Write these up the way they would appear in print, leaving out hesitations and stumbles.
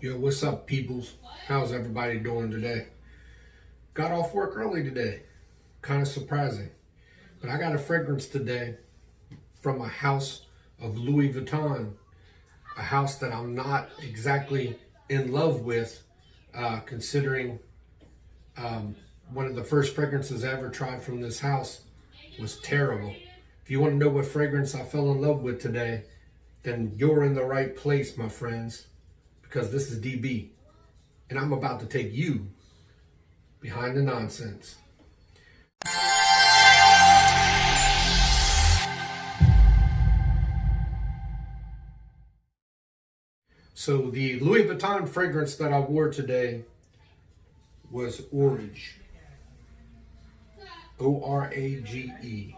Yo, what's up, peoples? How's everybody doing today? Got off work early today. Kind of surprising. But I got a fragrance today from a house of Louis Vuitton. A house that I'm not exactly in love with, considering one of the first fragrances I ever tried from this house was terrible. If you want to know what fragrance I fell in love with today, then you're in the right place, my friends. Because this is DB, and I'm about to take you behind the nonsense. So the Louis Vuitton fragrance that I wore today was Orage. O-R-A-G-E.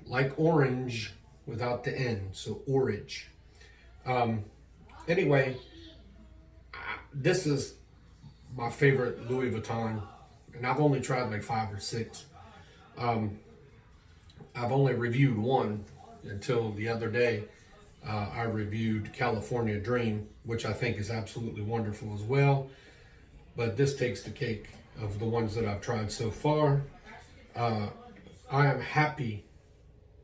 Like orange without the N, so Orage. Anyway, this is my favorite Louis Vuitton, and I've only tried like 5 or 6. I've only reviewed one until the other day. I reviewed California Dream, which I think is absolutely wonderful as well. But this takes the cake of the ones that I've tried so far. I am happy,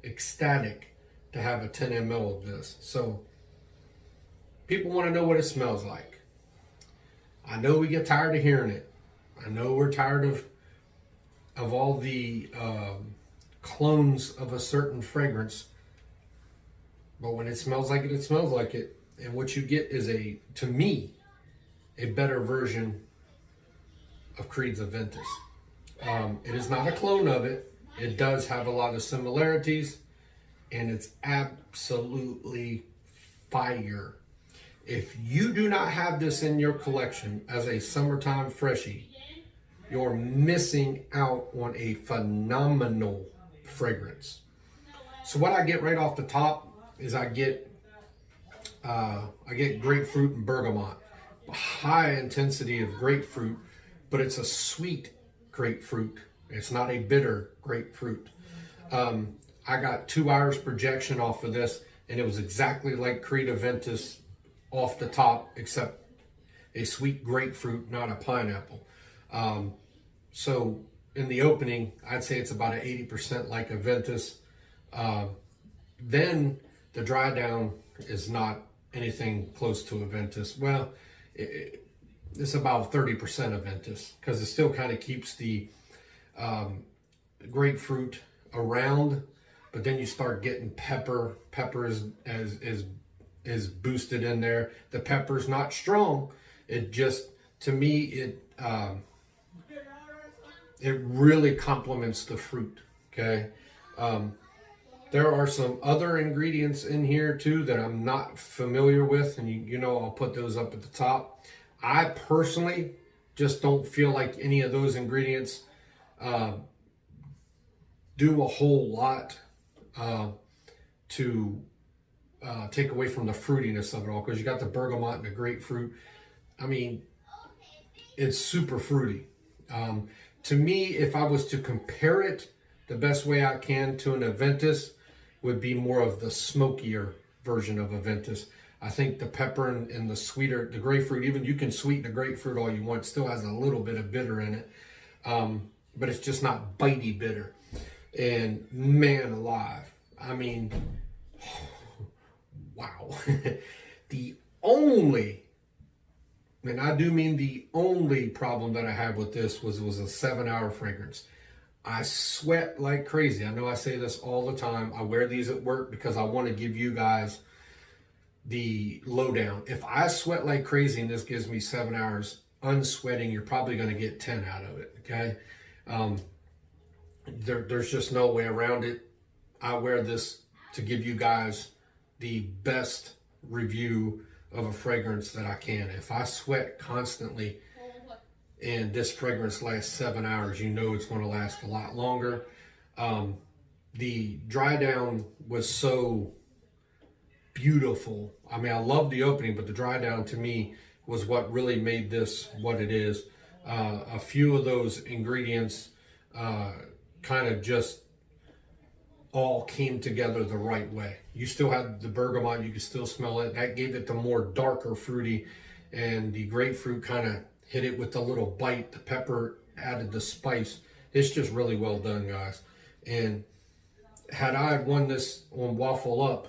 ecstatic to have a 10 ml of this. So people want to know what it smells like. I know we get tired of hearing it. I know we're tired of all the clones of a certain fragrance. But when it smells like it, it smells like it. And what you get is, to me, a better version of Creed's Aventus. It is not a clone of it. It does have a lot of similarities. And it's absolutely fire. If you do not have this in your collection as a summertime freshie, you're missing out on a phenomenal fragrance. So what I get right off the top is I get grapefruit and bergamot. A high intensity of grapefruit, but it's a sweet grapefruit. It's not a bitter grapefruit. I got 2 hours projection off of this, and it was exactly like Creed Aventus off the top, except a sweet grapefruit, not a pineapple. So in the opening, I'd say it's about an 80% like Aventus. Then the dry down is not anything close to Aventus. Well, it's about 30% Aventus, because it still kind of keeps the grapefruit around, but then you start getting pepper. Pepper is boosted in there. The pepper's not strong. It just, to me, it really complements the fruit. Okay. There are some other ingredients in here too that I'm not familiar with, and you know, I'll put those up at the top. I personally just don't feel like any of those ingredients do a whole lot to take away from the fruitiness of it all, because you got the bergamot and the grapefruit. I mean, it's super fruity. To me, if I was to compare it, the best way I can to an Aventus would be more of the smokier version of Aventus. I think the pepper and the sweeter, the grapefruit, even you can sweeten the grapefruit all you want, it still has a little bit of bitter in it. But it's just not bitey bitter. And man alive, I mean, wow. The only, and I do mean the only problem that I had with this was it was a 7-hour fragrance. I sweat like crazy. I know I say this all the time. I wear these at work because I want to give you guys the lowdown. If I sweat like crazy and this gives me 7 hours unsweating, you're probably going to get 10 out of it, okay? There's just no way around it. I wear this to give you guys the best review of a fragrance that I can. If I sweat constantly and this fragrance lasts 7 hours, you know it's going to last a lot longer. The dry down was so beautiful. I mean, I love the opening, but the dry down to me was what really made this what it is. A few of those ingredients kind of just all came together the right way. You still had the bergamot, you could still smell it. That gave it the more darker fruity, and the grapefruit kind of hit it with a little bite. The pepper added the spice. It's just really well done, guys. And had I won this on Waffle Up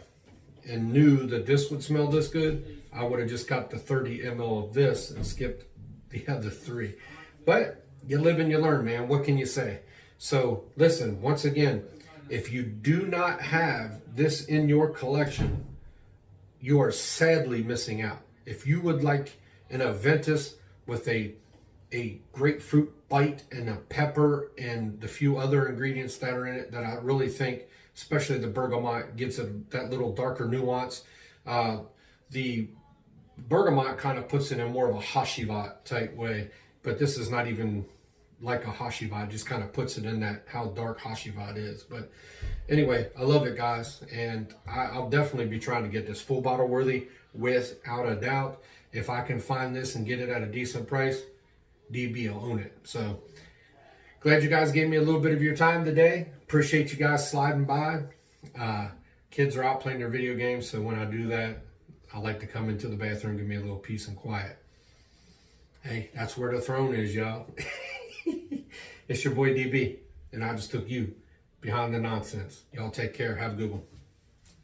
and knew that this would smell this good, I would have just got the 30 ml of this and skipped the other 3. But you live and you learn, man. What can you say? So listen, once again, if you do not have this in your collection, you are sadly missing out. If you would like an Aventus with a grapefruit bite and a pepper and the few other ingredients that are in it that I really think, especially the bergamot, gives it that little darker nuance. The bergamot kind of puts it in more of a Hashivat type way, but this is not even like a Hashivat, just kind of puts it in that how dark Hashivat is. But anyway, I love it, guys, and I'll definitely be trying to get this full bottle worthy without a doubt. If I can find this and get it at a decent price, DB will own it. So glad you guys gave me a little bit of your time today. Appreciate you guys sliding by. Kids are out playing their video games, so when I do that, I like to come into the bathroom, give me a little peace and quiet. Hey, that's where the throne is, y'all. It's your boy DB, and I just took you behind the nonsense. Y'all take care. Have a good one.